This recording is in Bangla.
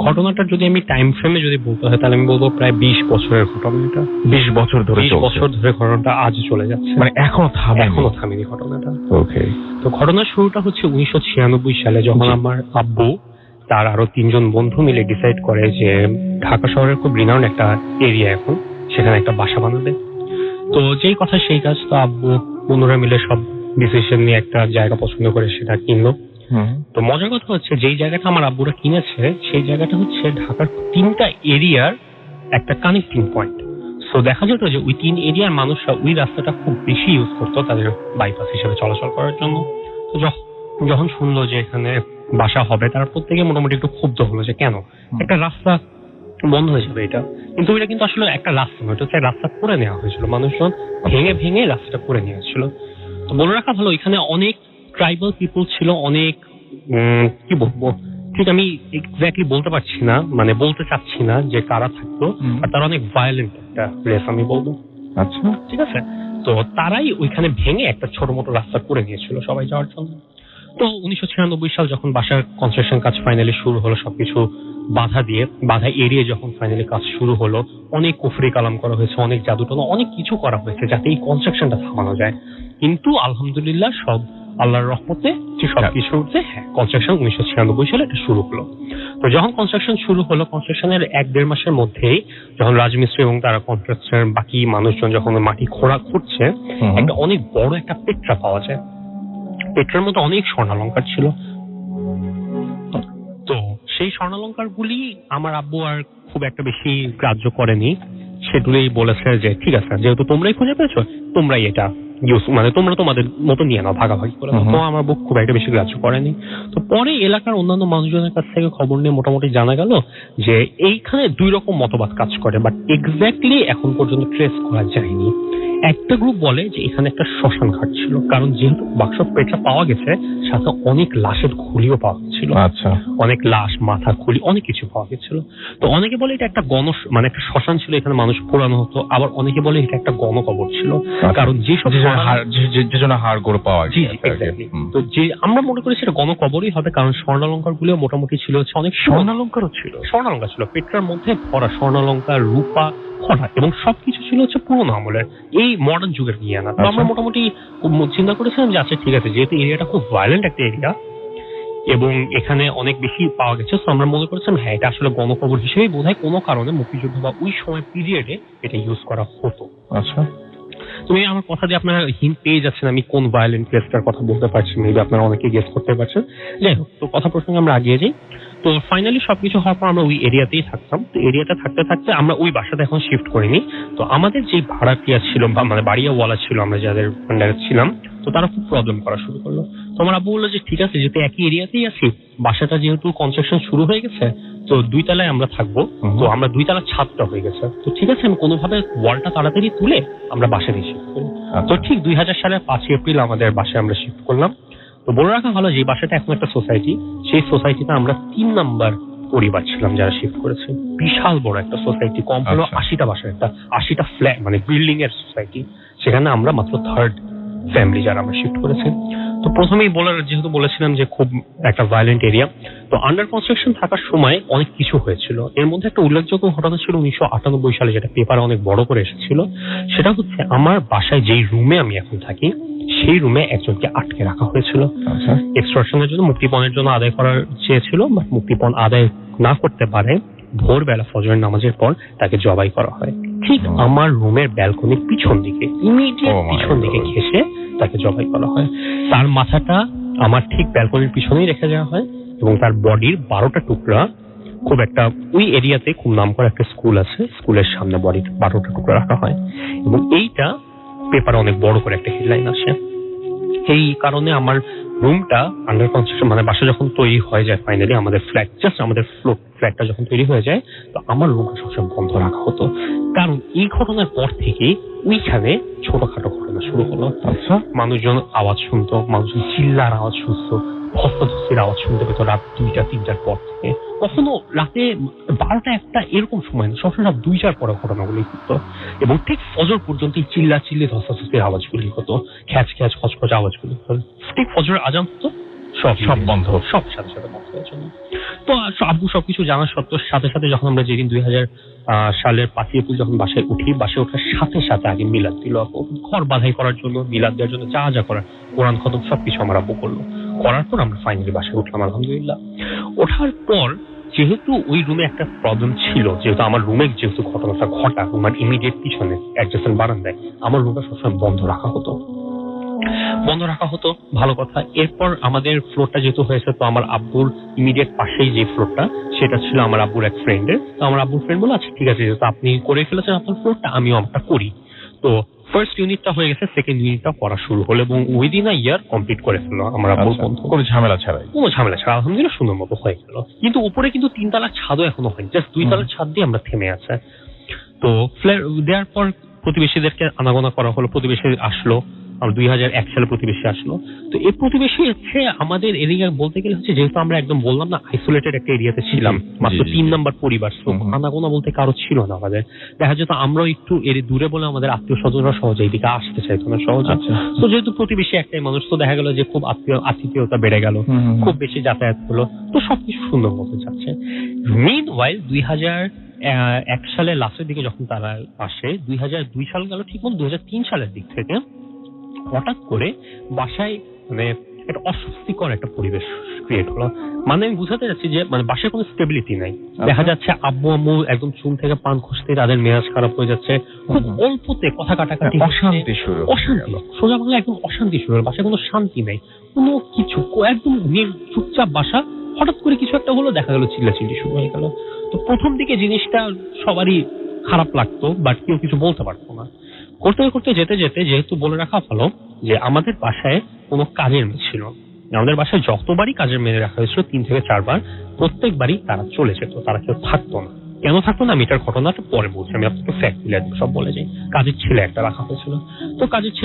ঘটনাটা যদি আমি টাইম ফ্রেমে যদি বলতে হয় তাহলে আমি বলবো প্রায় 20 বছরের ঘটনা। এটা 20 বছর ধরে 20 বছর ধরে ঘটনাটা আজ চলে যাচ্ছে, মানে এখনো থামেনি ঘটনাটা। ওকে। তো ঘটনার শুরুটা হচ্ছে 1996 সালে, যখন আমার আব্বু তার আরো 3 জন বন্ধু মিলে ডিসাইড করে যে ঢাকা শহরের খুব রিনাউন্ড একটা এরিয়া এখন, সেখানে একটা বাসা বানাবে। তো যেই কথা সেই কাজ, তো আব্বু বন্ধুরা মিলে সব ডিসিশন নিয়ে একটা জায়গা পছন্দ করে সেটা কিনলো। তো মজার কথা হচ্ছে যেই জায়গাটা আমার আব্বুরা কিনেছে সেই জায়গাটা হচ্ছে ঢাকার 3টা এরিয়ার একটা কানেক্টিং পয়েন্ট। সো দেখা যেত যে ওই 3 এরিয়ার মানুষরা ওই রাস্তাটা খুব বেশি ইউজ করতো তাদের বাইপাস হিসেবে চলাচল করার জন্য। তো যখন শুনলো যে এখানে বাসা হবে, তার প্রত্যেকে মোটামুটি একটু ক্ষুব্ধ হলো যে কেন একটা রাস্তা বন্ধ হয়ে যাবে এটা। কিন্তু এটা কিন্তু আসলে একটা রাস্তা নয়, এটা হচ্ছে রাস্তা করে নেওয়া হয়েছিল, মানুষজন ভেঙে ভেঙে রাস্তাটা করে নিয়েছিল। তো বলে রাখা ভালো, এখানে অনেক ট্রাইবাল পিপল ছিল, অনেক কি বলবো ঠিক আমি এক্স্যাক্টলি বলতে পারছি না, মানে বলতে চাচ্ছি না যে কারা থাকতো, আর তারা অনেক ভায়োলেন্ট একটা প্লেস আমি বলবো। আচ্ছা, ঠিক আছে। তো তারাই ওইখানে ভেঙে একটা ছোট মোটো রাস্তা করে নিয়েছিল সবাই যাওয়ার জন্য। তো 1996 সাল যখন বাসার কনস্ট্রাকশন কাজ ফাইনালি শুরু হলো, সবকিছু বাধা এড়িয়ে যখন ফাইনালি কাজ শুরু হলো, অনেক কুফরি কালাম করা হয়েছে, অনেক জাদুটনা, অনেক কিছু করা হয়েছে যাতে এই কনস্ট্রাকশনটা থামানো যায়। কিন্তু আলহামদুলিল্লাহ সব আল্লাহর রহমতে সবকিছু কনস্ট্রাকশন 1996 সালে এটা শুরু হলো। তো যখন কনস্ট্রাকশন শুরু হলো, কনস্ট্রাকশনের 1-1.5 মাসের মধ্যেই যখন রাজমিস্ত্রি এবং তারা কনস্ট্রাকশনের বাকি মানুষজন যখন মাটি খুঁড়ছে, একটা অনেক বড় একটা পেট্রা পাওয়া যায়। পেট্রার মধ্যে অনেক স্বর্ণালঙ্কার ছিল। তো সেই স্বর্ণালঙ্কার গুলি আমার আব্বু আর খুব একটা বেশি গ্রাহ্য করেনি, সেগুলোই বলেছে যে ঠিক আছে, যেহেতু তোমরাই খুঁজে পেয়েছো তোমরাই এটা মানে তোমরা তোমাদের মতো নিয়ে নাও, ভাগাভাগি করে। তো আমার বুক খুব একটা বেশি গ্রাহ্য করেনি। তো পরে এলাকার অন্যান্য মানুষজনের কাছ থেকে খবর নিয়ে মোটামুটি জানা গেল যে এইখানে 2 রকম মতবাদ কাজ করে, বাট এক্স্যাক্টলি এখন পর্যন্ত ট্রেস করা যায়নি। একটা গ্রুপ বলে যে এখানে একটা শ্মশান ঘাট ছিল, কারণ যেহেতু বাক্স পেট্রা পাওয়া গেছে, সাথে অনেক লাশের খুলিও পাওয়া গেছিল। আচ্ছা, অনেক লাশ, মাথা, খুলি, অনেক কিছু পাওয়া গেছিল। তো অনেকে বলে এটা একটা মানে একটা শ্মশান ছিল, এখানে মানুষ পোড়ানো হতো। আবার অনেকে বলে এটা একটা গণকবর ছিল, কারণ যেসব হাড় গোড় পাওয়া গেছে। তো যে আমরা মনে করি সেটা গণকবরই হবে, কারণ স্বর্ণালঙ্কার গুলো মোটামুটি ছিল হচ্ছে অনেক স্বর্ণালঙ্কার ছিল পেট্রার মধ্যে ভরা, স্বর্ণালঙ্কার, রূপা, খড়া, এবং সবকিছু ছিল হচ্ছে পুরোনো আমলের, এই মডার্ন যুগের নিয়ে আনা। তো আমরা মোটামুটি চিন্তা করেছিলাম যে আচ্ছা ঠিক আছে, যেহেতু এরিয়াটা খুব ভায়োলেন্ট একটা এরিয়া এবং এখানে অনেক বেশি পাওয়া গেছে, তো আমরা মনে করেছিলাম হ্যাঁ এটা আসলে গণকবর হিসেবেই বোধহয় কোনো কারণে মুক্তিযুদ্ধ বা ওই সময় পিরিয়ডে এটা ইউজ করা হতো। আচ্ছা, তুমি আমার কথা দিয়ে আপনারা হিন্ট পেয়ে যাচ্ছেন আমি কোন ভায়োলেন্ট প্লেসটার কথা বলতে পারছি, মেবি আপনারা অনেকে গেস করতে পারছেন। যাই হোক, তো কথা প্রসঙ্গে আমরা আগিয়ে যাই। তো ফাইনালি সবকিছু হওয়ার পর আমরা ওই এরিয়াতেই থাকতাম। তো এরিয়াতে থাকতে থাকতে আমরা ওই বাসাতে এখন শিফট করিনি। তো আমাদের যে ভাড়াটিয়া ছিল বা মানে বাড়িওয়ালা ছিল, আমরা যাদের আন্ডারে ছিলাম, তো তারা খুব প্রবলেম করা শুরু করলো। তো আমার আব্বু বললো যে ঠিক আছে, যেহেতু একই এরিয়াতেই আছি, বাসাটা যেহেতু কনস্ট্রাকশন শুরু হয়ে গেছে, তো 2 তলায় আমরা থাকবো। তো আমরা 2 তলার ছাদটা হয়ে গেছে, তো ঠিক আছে আমি কোনোভাবে ওয়ালটা তাড়াতাড়ি তুলে আমরা বাসায় শিফট করি। তো ঠিক 2000 সালের 5 এপ্রিল আমাদের বাসায় আমরা শিফট করলাম। তো বলে রাখা ভালো যে বাসাটা এখন একটা সোসাইটি, সেই সোসাইটিতে আমরা 3 নাম্বার পরিবার ছিলাম যারা শিফট করেছে। বিশাল বড় একটা সোসাইটি, কম হলো 80টা বাসা, একটা 80টা ফ্ল্যাট মানে বিল্ডিং এর সোসাইটি। সেখানে আমরা মাত্র 3rd ফ্যামিলি যারা আমরা শিফট করেছি। তো প্রথমেই যেহেতু বলেছিলাম যে খুব একটা ভায়োলেন্ট এরিয়া, তো আন্ডার কনস্ট্রাকশন থাকার সময় অনেক কিছু হয়েছিল। এর মধ্যে একটা উল্লেখযোগ্য ঘটনা ছিল 1998 সালে, যেটা পেপারে অনেক বড় করে এসেছিল। সেটা হচ্ছে আমার বাসায় যেই রুমে আমি এখন থাকি, সেই রুমে একজনকে আটকে রাখা হয়েছিল এক্সটর্শনের জন্য, মুক্তিপণের জন্য আদায় করার চেয়েছিল, বাট মুক্তিপণ আদায় না করতে পারে ভোরবেলা ফজরের নামাজের পর তাকে জবাই করা হয় ঠিক আমার রুমের ব্যালকনির পিছন দিকে, ইমিডিয়েট পিছন দিকে ঘেঁষে তাকে জবাই করা হয়। তার মাথাটা আমার ঠিক ব্যালকনির পিছনেই রেখে দেওয়া হয় এবং তার বডির 12টা টুকরা খুব একটা ওই এরিয়াতে খুব নাম করা একটা স্কুল আছে, স্কুলের সামনে বডির 12টা টুকরা রাখা হয় এবং এইটা পেপারে অনেক বড় করে একটা হেডলাইন আসে। এই কারণে আমার রুমটা আন্ডার কনস্ট্রাকশন মানে বাসা যখন তৈরি হয়ে যায় ফাইনালি, আমাদের ফ্ল্যাট জাস্ট আমাদের ফ্ল্যাটটা যখন তৈরি হয়ে যায়, তো আমার রুমটা সবসময় বন্ধ রাখা হতো, কারণ এই ঘটনার পর থেকে ওইখানে ছোটখাটো ঘটনা শুরু হলো। আচ্ছা, মানুষজন আওয়াজ শুনতো, মানুষজন চিল্লার আওয়াজ শুনতো, ধস্তাধস্তির আওয়াজ শুনতে পেতো রাত 2টা-3টার পর থেকে। কখনো রাতে 12টা-1টা এরকম সময় না, সবসময় রাত 2টার পরে ঘটনাগুলি হতো এবং ঠিক ফজর পর্যন্ত চিল্লি ধস্তাধস্তির আওয়াজগুলি হতো, খ্যাচ খ্যাচ খচখচ আওয়াজগুলি হতো। ঠিক ফজরের আজান হতো, সব বন্ধ, সব সাথে সাথে বন্ধ হয়ে যেত। তো আব্বু সবকিছু জানার সত্ত্বেও সাথে সাথে যখন আমরা যেদিন 2000 সালের 5 এপ্রিল যখন বাসায় উঠি, বাসায় ওঠার সাথে সাথে আগে মিলাদ দিল আপু। ঘর বাঁধাই করার জন্য, মিলাদ দেওয়ার জন্য যা যা করার, কোরআন খতম সবকিছু আমার আব্বু করলো। করার পর আমরা ফাইনালি বাসায় উঠলাম আলহামদুলিল্লাহ। ওঠার পর যেহেতু ওই রুমে একটা প্রবলেম ছিল, যেহেতু আমার রুমে যেহেতু ঘটনাটা ঘটা, রুমের ইমিডিয়েট পিছনে অ্যাডজেসেন্ট বারান্দায়, আমার রুমটা সবসময় বন্ধ রাখা হতো। ভালো কথা। এরপর আমাদের ফ্লোরটা যেহেতু হয়েছে, তো আমার আব্বুর ইমিডিয়েট পাশেই যে ফ্লোরটা, সেটা ছিল আমার আব্বুর এক ফ্রেন্ডের। তো আমার আব্বুর ফ্রেন্ড বলে, আচ্ছা ঠিক আছে, যেহেতু আপনি করে ফেলেছেন আপনার ফ্লোরটা, আমিও আমারটা করি। তো ফার্স্ট ইউনিটটা হয়ে গেছে, সেকেন্ড ইউনিটটা পড়া শুরু হলো এবং উইদিন আ ইয়ার কমপ্লিট করে ফেললো আমার আব্বুর বন্ধু। কোনো ঝামেলা ছাড়াই? কোনো ঝামেলা ছাড়া আলহামদুলিল্লাহ সুন্দর মতো হয়ে গেল। কিন্তু উপরে কিন্তু 3 তলার ছাদও এখনো হয়নি, জাস্ট 2 তলার ছাদ দিয়ে আমরা থেমে আছে। তো ফ্ল্যাট দেওয়ার পর প্রতিবেশীদেরকে আনাগোনা করা হলো, প্রতিবেশী আসলো, 2001 সালে প্রতিবেশী আসলো। তো এই প্রতিবেশী হচ্ছে আমাদের এরিয়া বলতে গেলে হচ্ছে, যেহেতু আমরা একদম বললাম না আইসোলেটেড একটা এরিয়াতে ছিলাম, মাত্র 3 নাম্বার পরিবার, তো আনাগোনা বলতে কারো ছিল না আমাদের। দেখা যেত আমরাও একটু এর দূরে বলে আমাদের আত্মীয় স্বজনরা সহজে এইদিকে আসতে চাইতো না সহজে। তো যেহেতু প্রতিবেশী একটাই মানুষ, তো দেখা গেল যে খুব আতিথেয়তা বেড়ে গেল, খুব বেশি যাতায়াত হলো, তো সবকিছু সুন্দর মতো যাচ্ছে। মিনওয়াইল 2001 সালের লাস্টের দিকে যখন তারা আসে, 2002 সাল গেল ঠিক মতো 2003 সালের দিক থেকে হঠাৎ করে বাসায় মানে একটা অস্বস্তিকর একটা পরিবেশ ক্রিয়েট হলো। মানে আমি বুঝাতে যাচ্ছি যে মানে বাসায় কোনো স্টেবিলিটি নাই। দেখা যাচ্ছে আব্বু আম্মু একদম চুন থেকে পান খুঁজতে তাদের মেজাজ খারাপ হয়ে যাচ্ছে, খুব অল্পতে কথা কাটাকাটি, অশান্তি শুরু, সোজা বাংলা একদম অশান্তি শুরু হলো। বাসায় কোনো শান্তি নাই, কোনো কিছু, একদম চুপচাপ বাসা। হঠাৎ করে কিছু একটা হলো, দেখা গেল চিল্লাচিল্লি শুরু হয়ে গেল। তো প্রথম দিকে জিনিসটা সবারই খারাপ লাগতো, বাট কেউ কিছু বলতে পারতো না। করতে করতে যেতে যেতে, যেহেতু বলে রাখা ভালো যে আমাদের বাসায় কোনো কাজের মেয়ে ছিল, আমাদের বাসায় যতবারই কাজের মেয়ে রাখা হয়েছিল 3 থেকে 4 বার, প্রত্যেকবারই তারা চলে যেত, তারা কেউ থাকতো না। কেন থাকতো না আমি এটার ঘটনাটা পরে বলছি, আমি আপনাকে ফ্যাক্ট সব বলে যাই। কাজের ছেলে একটা রাখা হয়েছিল, তো কাজের ছেলে